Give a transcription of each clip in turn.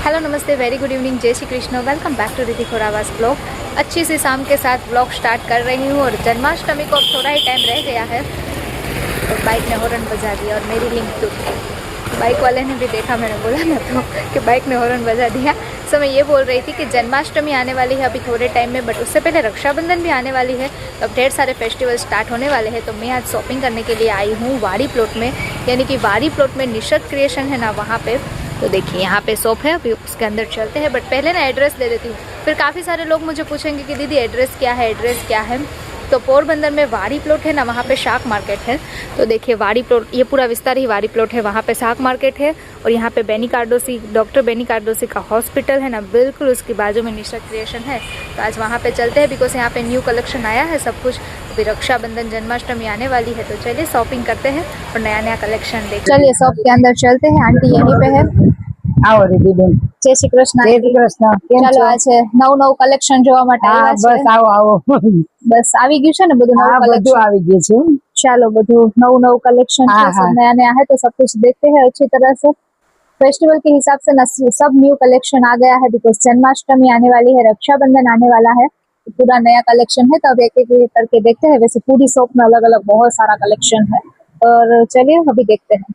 Hello नमस्ते very good evening Jai Shri Krishna welcome back to Riddhi Khorawas blog. अच्छी सी शाम के साथ ब्लॉग स्टार्ट कर रही हूँ और जन्माष्टमी को अब थोड़ा ही टाइम रह गया है और बाइक ने हॉर्न बजा दिया और मेरी लिंक टूट गई। बाइक वाले ने भी देखा, मैंने बोला ना तो कि बाइक ने हॉर्न बजा दिया। सो मैं ये बोल रही थी कि जन्माष्टमी आने वाली है अभी थोड़े टाइम में, बट उससे पहले रक्षाबंधन भी आने वाली है। तो अब ढेर सारे फेस्टिवल स्टार्ट होने वाले हैं। तो मैं आज शॉपिंग करने के लिए आई हूँ वाड़ी प्लॉट में, यानी कि वाड़ी प्लॉट में निषद क्रिएशन है ना, वहाँ पे। तो देखिए यहाँ पे शॉप है, अभी उसके अंदर चलते हैं। बट पहले ना एड्रेस दे देती हूँ, फिर काफ़ी सारे लोग मुझे पूछेंगे कि दीदी एड्रेस क्या है, एड्रेस क्या है। तो पोरबंदर में वाड़ी प्लॉट है ना, वहाँ पे शाक मार्केट है। तो देखिए वाड़ी प्लॉट, ये पूरा विस्तार ही वाड़ी प्लॉट है। वहाँ पे शाक मार्केट है और यहाँ पे बेनी कार्डोसी, डॉक्टर बेनी कार्डोसी का हॉस्पिटल है ना, बिल्कुल उसकी बाजू में निषद क्रिएशन है। तो आज वहाँ पे चलते हैं, बिकॉज यहाँ पे न्यू कलेक्शन आया है सब कुछ। अभी रक्षाबंधन जन्माष्टमी आने वाली है, तो चलिए शॉपिंग करते हैं और नया नया कलेक्शन देखते हैं। चलिए शॉप के अंदर चलते हैं, आंटी यहीं पे है। आओ रिद्धि बेन, जय श्री कृष्ण। जय श्री कृष्ण। केम ચાલો છો? આ છે નવું કલેક્શન જોવા માટે હા આવ્યા બસ છે। આવો આવો। બસ આવી ગયું છે ને બધું हाँ નવું બધું કલેક્શન। આવી ગયું છે। चलो બધું નવું कलेक्शन हाँ, है, हाँ। सब नया नया है, तो सब कुछ देखते हैं अच्छी तरह से। फेस्टिवल के हिसाब से सब न्यू कलेक्शन आ गया है, बिकॉज जन्माष्टमी आने वाली है, रक्षाबंधन आने वाला है, तो पूरा नया कलेक्शन है। तो अब एक एक करके देखते हैं। वैसे पूरी शॉप में अलग अलग बहुत सारा कलेक्शन है, और चलिए अभी देखते हैं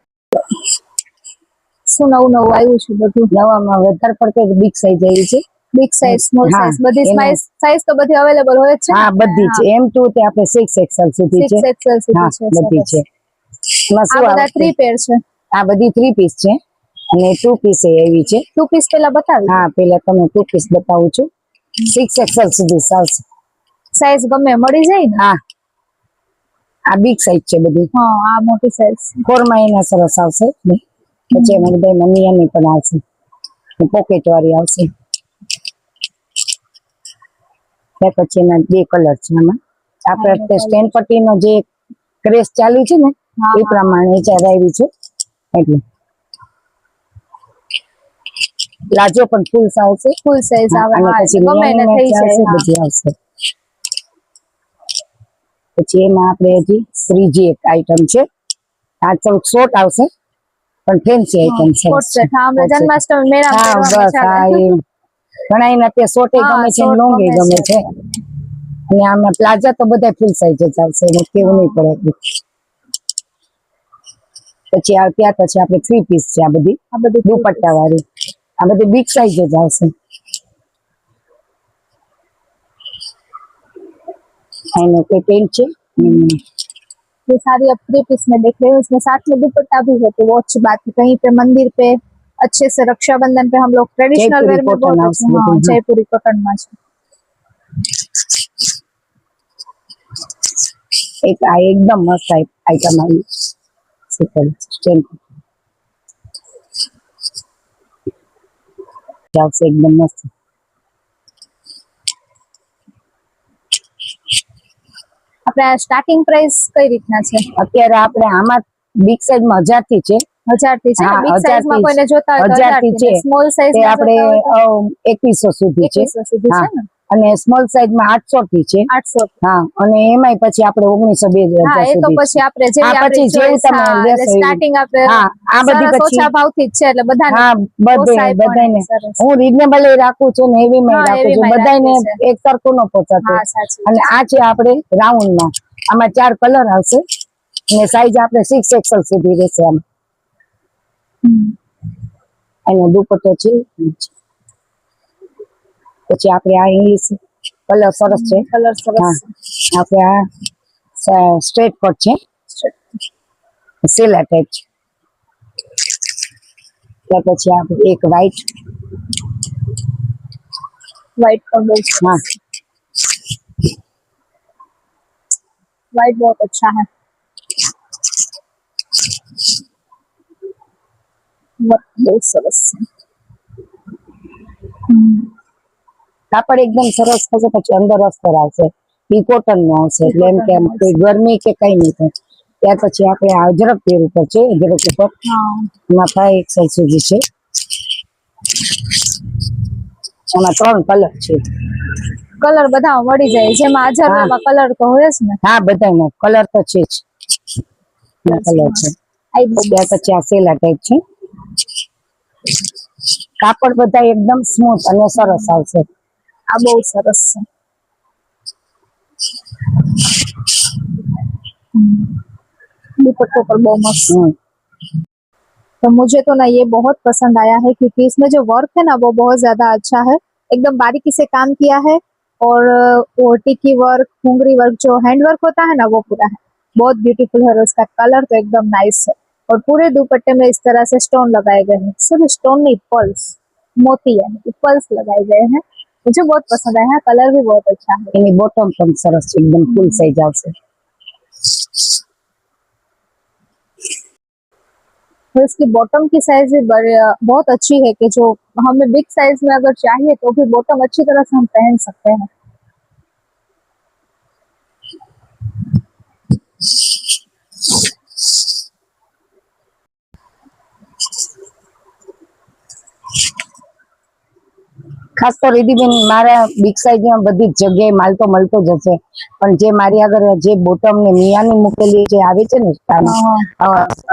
શું નવું આવ્યું છે બધું। નવામાં વધારે પડતો બિગ સાઈઝ આવી છે। બિગ સાઈઝ, સ્મોલ હા, સાઈઝ, બધી એમાં- સાઈઝ તો બધી અવેલેબલ હોય જ છે। હા બધી છે। M2 તે આપણે 6 XL સુધી છે। 6 XL સુધી હા છે। બધી સરસ। છે। એમાં આ શું બધા આવે 3 પેર છે। આ બધી 3 પીસ છે અને 2 પીસ એવી છે। 2 પીસ પેલા બતાવી। હા પેલા તમે 2 પીસ બતાવું છું। 6 XL સુધી આવશે। સાઈઝ ગમે મળી જાય ને। હા આ બિગ સાઈઝ છે બધી। હા આ મોટી સાઈઝ। 4 માં એના સરસ આવશે। પછી એમાં બધા મમ્મીયાની પણ આવશે, પોકેટ વાળી આવશે। ત્યાર પછી એના 2 કલર છે। આમાં આપણે સ્ટેન્ડ પટ્ટીનો જે ક્રેઝ ચાલુ છે ને એ પ્રમાણે ચડાવી છે। એટલે પ્લાઝો પણ ફૂલ આવશે, ફૂલ સાઈઝ આવે। અને હા પછી ગમે ને થઈ જાય। હા બધી આવશે। પછી એમાં આપણે હજી ત્રીજી એક આઈટમ છે। આ થોડુંક શોર્ટ આવશે પણ ફેન્સી આઈટમ છે। Coat set. હા હમણાં જન્માષ્ટમી મેળામાં હા પહેરવામાં બસ હા ચાલે। એ ઘણા એના ત્યાં શોર્ટે હા, ગમે છે, short લોંગે ગમે ગમે છે। છે। અને આમાં પ્લાઝા તો બધા ફૂલ સાઈઝ જ આવશે, એને કેવું નહીં પડે। પછી આ ત્યાર પછી આપણે 3 પીસ છે। આ બધી દુપટ્ટા વાળી, આ બધી બિગ સાઈઝ જ આવશે। એનો કોઈ પેન્ટ છે। ये सारी अब 3 पीस में देख रहे हो, इसमें साथ में दुपट्टा भी है। तो वो अच्छी बात है, कहीं पे मंदिर पे अच्छे से रक्षाबंधन पे हम लोग ट्रेडिशनल जयपुरी वेयर में कॉटन बहुत हाउस अच्छे। हाँ में, हाँ। जयपुरी कॉटन में છે। એક આ એકદમ મસ્ત આઈટમ આવી સુપર સ્ટેન્ડ આવશે, એકદમ મસ્ત। આપણે સ્ટાર્ટિંગ પ્રાઇસ કઈ રીતના છે? અત્યારે આપણે આમાં બિગ સાઈઝ માં 1000 થી છે। 1000 થી છે ને? હા, બિગ સાઈઝ માં 1000 કોઈને જોતા હોય તો 1000 1000 થી થી, છે। સ્મોલ સાઈઝ તે માં આપણે જોતા હોય તો 2100 સુધી છે। 2100 સુધી છે ને? અને સ્મોલ સાઈઝ માં 800 થી છે। 800। હા અને એમાંય પછી આપણે 1900 2000 હા એ તો સુધી પછી આપણે હા જેવી પછી આપણી જેવું ચોઈસ। તમે હા લેશો એટલે સ્ટાર્ટિંગ આપણે હા આ બધી સરસ પછી ઓછા ભાવથી જ છે, એટલે બધાને હા બધે પોસાય પણ બધાને સરસ। હું રીઝનેબલ રાખું છું ને એવી મેં હા રાખું એવી છું, મેં બધાને રાખી છે। એક સરખું ન પહોંચાતું। હા સાચી અને આ છે આપણે રાઉન્ડ માં, આમાં 4 કલર આવશે અને સાઈઝ આપણે 6 XL સુધી રહેશે। આમ એનો દુપટ્ટો છે। પછી આપણે આ ઇંગ્લિશ કલર સરસ છે। કલર સરસ હા છે। આપણે આ સ્ટ્રેટ કટ છે, સેલા ટાઈપ છે। ત્યાર પછી આપણે એક વ્હાઈટ, व्हाइट का बहुत हाँ व्हाइट बहुत अच्छा है। बहुत सरस है। કાપડ એકદમ સરસ થશે। પછી અંદર અસ્તર આવશે, ઈ કોટન નો આવશે, એટલે એમ કે કોઈ ગરમી કે કઈ નહીં થાય। ત્યાર પછી આપણે આ અજરક પેર ઉપર છે, અજરક ઉપર એમાં 5 XL સુધી છે। એમાં 3 કલર છે। કલર બધા મળી જાય, જેમાં હાજર હા એમાં કલર તો હોય જ ને। હા બધામાં કલર તો છે જ, કલર છે। ત્યાર પછી આ સેલા ટાઈપ છે, કાપડ બધા એકદમ સ્મૂથ અને સરસ આવશે. આ બહુ સરસ છે. दुपट्टों पर बहुत मस्त। तो मुझे तो ना ये बहुत पसंद आया है क्योंकि इसमें जो वर्क है ना वो बहुत ज्यादा अच्छा है, एकदम बारीकी से काम किया है। और वो टिकी वर्क, घुंगरी वर्क, जो हैंड वर्क होता है ना वो पूरा है, बहुत ब्यूटीफुल है। और उसका कलर तो एकदम नाइस है। और पूरे दुपट्टे में इस तरह से स्टोन लगाए गए हैं, सिर्फ स्टोन नहीं, पल्स, मोती है, पल्स लगाए गए हैं। मुझे बहुत पसंद आया है, कलर भी बहुत अच्छा है। એની બોટમ પણ સરસ છે, એકદમ ફૂલ સાઈઝ આવશે. तो इसकी बॉटम की साइज भी बहुत अच्छी है कि जो हमें बिग साइज में अगर चाहिए तो भी बॉटम अच्छी तरह से हम पहन सकते हैं। ખાસ તો રીધિબેન મારા બિગ સાઈઝ માં બધી જ જગ્યાએ માલ તો મળતો જ હશે, પણ જે મારી આગળ જે બોટમ ને મિયાની મૂકેલી જે આવે છે ને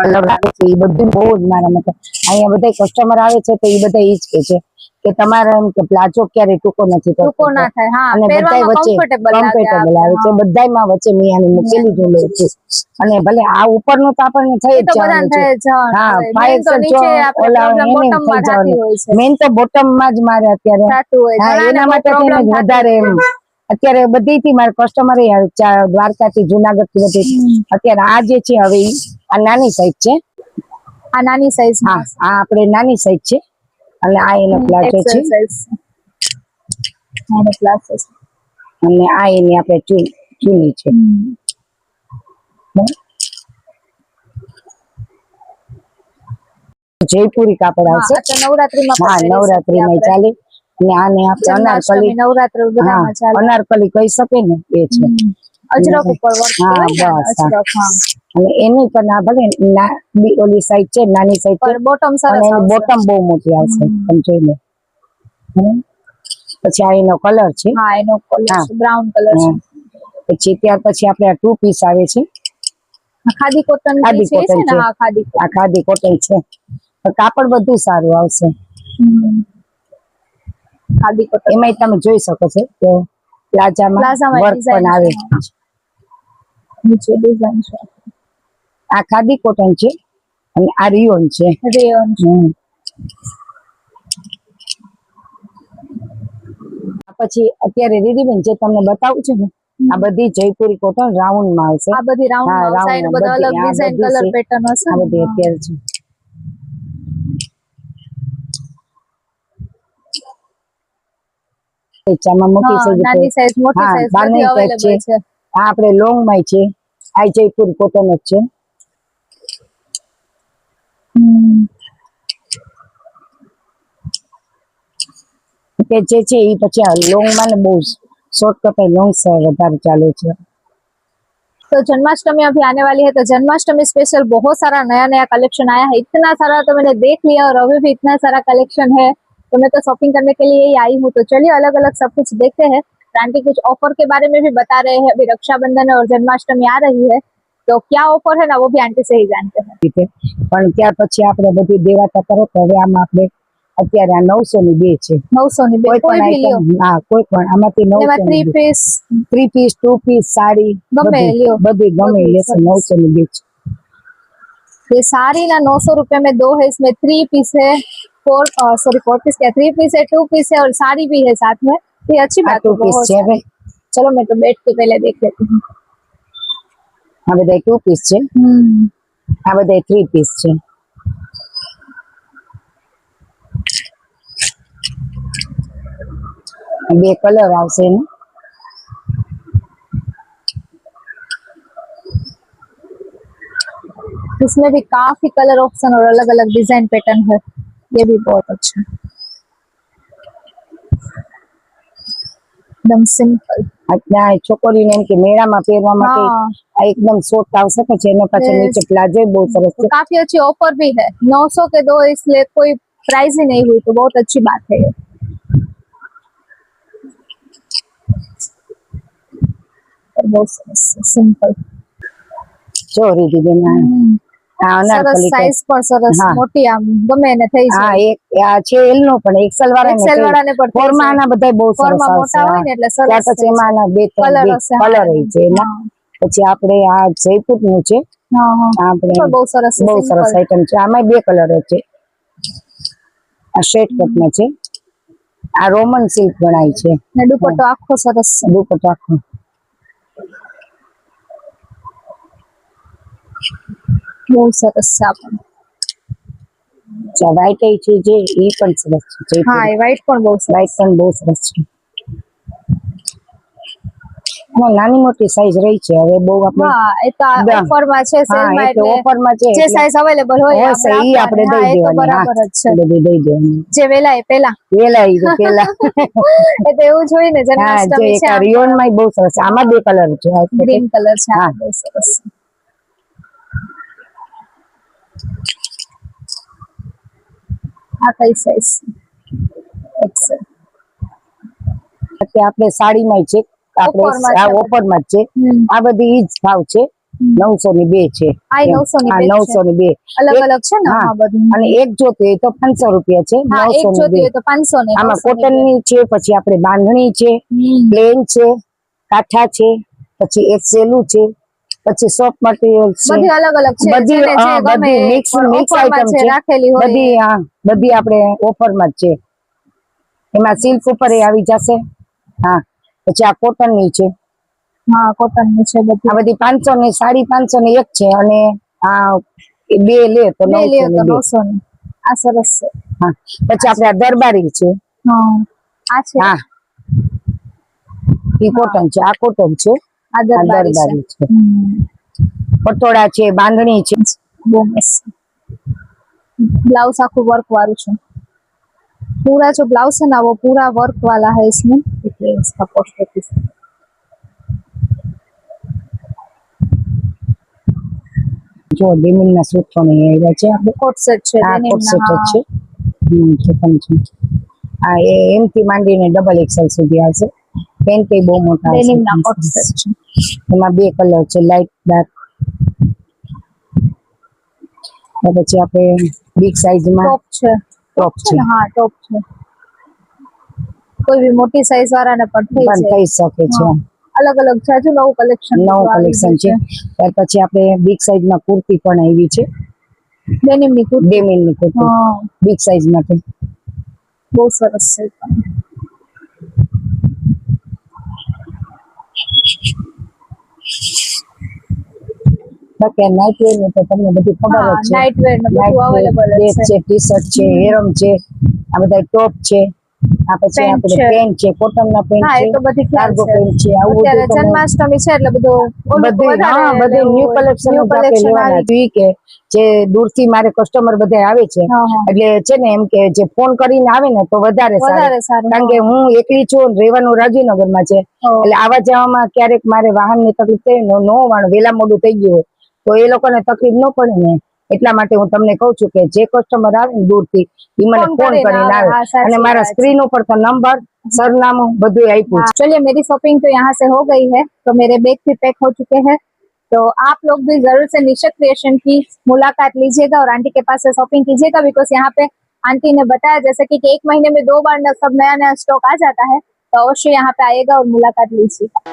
અલગ આવે છે એ બધું બહુ જ મારા મતલબ અહીંયા બધા કસ્ટમર આવે છે તો એ બધા એ જ કે છે કે તમારા એમ કે પ્લાઝો ક્યારે ટૂંકો નથી થતો, ટૂંકો ના થાય, હા, અને બધા વચ્ચે કમ્ફર્ટેબલ આવે છે, બધાયમાં વચ્ચે મિયાની મૂકેલી જ હોય છે. અને ભલે આ ઉપરનું તો આપણને થઈ જ જવાનું છે, હા, 5 જો ઓલા એને થઈ જવાનું, મેન તો બોટમ માં જ મારે અત્યારે, હા, એના માટે થઈને વધારે એમ અત્યારે બધીથી મારા કસ્ટમર દ્વારકાથી, જુનાગઢ થી બધી અત્યારે આ જે છે હવે આ નાની સાઈઝ છે, આ નાની સાઈઝ, હા, આ આપણે નાની સાઈઝ છે અને આ એનો પ્લાઝો છે અને આ એની આપણે ચૂની છે. જયપુરી કાપડ આવશે, હા, નવરાત્રીમાં ચાલે. અને આને આપણે અનારકલી, અનારકલી કહી શકે ને એ છે, અજરક ઉપર વર્ક, હા, બસ, અને એની પણ આ ભલે ઓલી સાઈઝ છે નાની સાઈઝ છે, બોટમ સરસ અને એની બોટમ બહુ મોટી આવશે, તમે જોઈ લો. પછી આ એનો કલર છે, હા, એનો કલર બ્રાઉન કલર છે. પછી ત્યાર પછી આપણે આ 2 પીસ આવે છે, ખાદી કોટન, ખાદી કોટન છે, આ ખાદી કોટન છે, કાપડ બધું સારું આવશે. ખાદી કોટન એમાં તમે જોઈ શકો છો કે પ્લાઝામાં વર્ક પણ આવે છે, નીચે ડિઝાઇન છે. આ ખાદી કોટન છે અને આ રિયોન છે, રેયોન છે. પછી અત્યારે રીધિબેન જે તમને બતાવું છે ને આ બધી જયપુરી કોટન રાઉન્ડ માં આવશે, આ બધી રાઉન્ડ માં આવશે, એનો બધો અલગ ડિઝાઇન, કલર પેટર્ન હશે, આ બધી અત્યારે છે. મોટી સાઈઝ, મોટી સાઈઝ બધી અવેલેબલ છે. આ આપણે લોંગ માં છે, આ જયપુરી કોટન જ છે. કે જે છે એ પછી લોંગ માં ને બહુ शॉर्ट करता लॉन्ग से વધારે ચાલે છે। तो जन्माष्टमी अभी आने वाली है, तो जन्माष्टमी स्पेशल बहुत सारा नया नया कलेक्शन आया है। इतना सारा तो मैंने देख लिया और अभी भी इतना सारा कलेक्शन है, तो मैं तो शॉपिंग करने के लिए ही आई हूँ। तो चलिए अलग अलग सब कुछ देखते हैं। आंटी कुछ ऑफर के बारे में भी बता रहे हैं। अभी रक्षाबंधन और जन्माष्टमी आ रही है, तो क्या ऑफर है ना वो भी आंटी से ही जानते हैं। ठीक है, पण ત્યાર પછી આપણે બધી દેવાતા કરો તો હવે આમાં આપણે અત્યારે આ 900 ની બે છે। 900 ની બે કોઈ भी લ્યો, હા કોઈ પણ આમાંથી 900 3 પીસ 2 પીસ साड़ी ગમે લ્યો, બધી ગમે લેશે 900 ની બે। ये साड़ी ना 900 रुपए में दो है, इसमें 3 पीस है, 4 पीस क्या 3 पीस है, 2 पीस है और साड़ी भी है साथ में। ये अच्छी बात है बहुत। चलो मैं तो बैठ के पहले देख लेती हूँ। आ बधाय 2 पीस છે, આ બધાય 3 પીસ છે। બે કલર આવશે ને, इसमें भी काफी कलर ऑप्शन और अलग अलग डिजाइन पैटर्न है, ये भी बहुत अच्छा है, एकदम सिंपल। अच्छा छोकरी ने के मेरा में પહેરવા માટે આ એકદમ સોફ્ટ આવશે પછી એના પાછળ નીચે પ્લાઝો બહુ સરસ છે। काफी अच्छी ऑफर भी है, 900 के दो, इसलिए कोई प्राइस ही नहीं हुई, तो बहुत अच्छी बात है ये। बहुत सिंपल जो રીધી બેન આ સરસ અનારકલી સાઈઝ પણ સરસ હા. મોટી આમ ગમે એને થઈ હા જાય. એક આ છે એલ નો પણ એક્સેલ એક્સેલ વાળાને પણ થઈ ફોરમાં જાય. આના બધા બહુ સરસ ફોરમાં આવશે. મોટા હોય ને એટલે ત્યાર સરસ પછી એમાં આના બે કલર ત્રણ હશે. કલર છે એના. પછી આપણે આ જયપુર નું છે. હા હા આપણે પણ બહુ સરસ છે, બહુ સરસ સિમ્પલ. આઈટમ છે. આમાં બે કલર છે. આ શેડ કટમાં છે. આ રોમન સિલ્ક ગણાય છે. ને દુપટ્ટો આખો સરસ છે. દુપટ્ટો આખો બહુ સરસ છે આ પણ. વ્હાઈટ છે જે એ પણ સરસ છે. હા એ વ્હાઈટ પણ બહુ સરસ. વ્હાઈટ પણ બહુ સરસ છે. નાની મોટી સાઈઝ રહી છે. હવે બહુ આપણે હા એ તો ઓફર માં છે, સેલ માં, એટલે ઓફરમાં છે જે એટલે સાઈઝ અવેલેબલ હોય હશે ઈ આપણે હા દઈ એ તો દેવાની. બરાબર જ છે. બધી દઈ દેવાની. જે વેલા એ પેલા પેલા ઈ પેલા એ તો એવું જ હોય ને. હા જો જન્માષ્ટમી એક છે, રિયોન માં બહુ સરસ. આમાં બે કલર છે. ગ્રીન કલર છે. હા બહુ સરસ. આ કઈ સાઈઝ? એક્સેલ. આપણે સાડીમાં છે. ઓફરમાં આપણે છે આ ઓફર માં જ છે. આ બધી ઈ જ ભાવ છે. 900 ની બે છે. આ 900 ની હા બે 900 ની બે અલગ અલગ છે ને. હા હા બધું. અને એક જોતી હોય તો 500 રૂપિયા છે. હા એક 900 ની જોતી બે. હોય તો 500 ને. આમાં કોટન ની છે, પછી આપણે બાંધણી છે, પ્લેન છે, કાંઠા છે, પછી એક સેલું છે, પછી સોફ્ટ મટીરિયલ છે. બધી અલગ અલગ છે. બધી જેને જે ગમે બધી મિક્સ ઓફરમાં આઈટમ છે છે. રાખેલી હોય. બધી હા બધી આપણે ઓફર માં જ છે. એમાં સિલ્ક ઉપર આવી જશે. હા પછી આ કોટન ની છે. હા કોટન ની છે બધી. આ બધી 500 ની સાડી 500 ની એક છે. અને આ બે લે તો 900 ની બે. 900 ની. આ સરસ છે. હા પછી આપણે આ દરબારી છે. હા આ છે. હા ઈ કોટન છે. આ કોટન છે. આ આ દરબારી છે. પટોળા છે, બાંધણી છે. બહુ મસ્ત. ब्लाउज आखो वर्क वाला है। पूरा जो ब्लाउज है ना वो पूरा वर्क वाला है इसमें। देखिए इसका पोस्ट पीस जो डेनिम ना सूट तो नहीं आएगा છે આપણે कोट सेट છે આ डेनिम કોટ ના। સેટ જ છે. છે પણ છે. આ એમ થી માંડીને ડબલ એક્સેલ સુધી આવશે. પેન્ટ એ બહુ મોટા આવશે. डेनिम ના કોટ સેટ છે। એમાં બે કલર છે, લાઈટ ડાર્ક. પછી આપણે બિગ સાઈઝ માં टॉप છે। ટોપ છે છે. ને હા ટॉप છે। કોઈ भी મોટી સાઈઝ વાળા ને પણ થઈ પણ જાય। થઈ શકે છે। अलग अलग જાજુ નવું કલેક્શન નવું કલેક્શન છે। ત્યાર પછી આપણે બિગ સાઈઝ માં કુર્તી પણ આવી છે। डेनिम ની કુર્તી। ડેનિમ ની કુર્તી હા બિગ સાઈઝ માટે બહુ સરસ છે। બાકી નાઇટ વેર ની તો તમને બધી ખબર હા જ છે। નાઇટ વેર ને નાઇટ બધું વેર અવેલેબલ ડ્રેસ છે। છે, ટી શર્ટ છે, હેરમ છે, આ બધા ટોપ છે। આ પછી પેન્ટ આપણે છે। પેન્ટ છે, કોટન ના પેન્ટ હા છે, એ તો બધી ખ્યાલ કાર્ગો છે। પેન્ટ છે, આવું અત્યારે બધું તમે જન્માષ્ટમી છે એટલે બધું ઓલું બધી વધારે હા બધું લેવું ન્યુ હોય। કલેક્શન ન્યુ જ આપણે કલેક્શન લેવાના આવી। છે કે જે દૂર થી મારે કસ્ટમર બધા આવે છે હા હા એટલે છે ને એમ કે જે ફોન કરીને આવે ને તો વધારે સારું સારું। કારણ કે હું એકલી છું રહેવાનું રાજીનગર માં છે એટલે આવા જવામાં ક્યારેક મારે વાહન ની તકલીફ થઈ નો વાણ વેલા મોડું થઈ ગયું તો એ લોકોને તકલીફ ન પડે ને એટલા માટે હું તમને કહું છું કે જે કસ્ટમર આવે ને દૂર થી એ મને ફોન કરીને આવે हाँ અને साची મારા बात। સ્ક્રીન ઉપર તો નંબર सरनामુं બધું આપ્યું हाँ છે। चलिए मेरी शॉपिंग तो यहाँ से हो गई है तो मेरे बैग भी पैक हो चुके हैं तो आप लोग भी जरूर से निशा क्रिएशन की मुलाकात लीजिएगा और आंटी के पास से शॉपिंग कीजिएगा बिकॉज यहाँ पे आंटी ने बताया जैसे कि एक महीने में 2 बार सब नया नया स्टॉक आ जाता है तो अवश्य यहाँ पे आइएगा और मुलाकात लीजिएगा।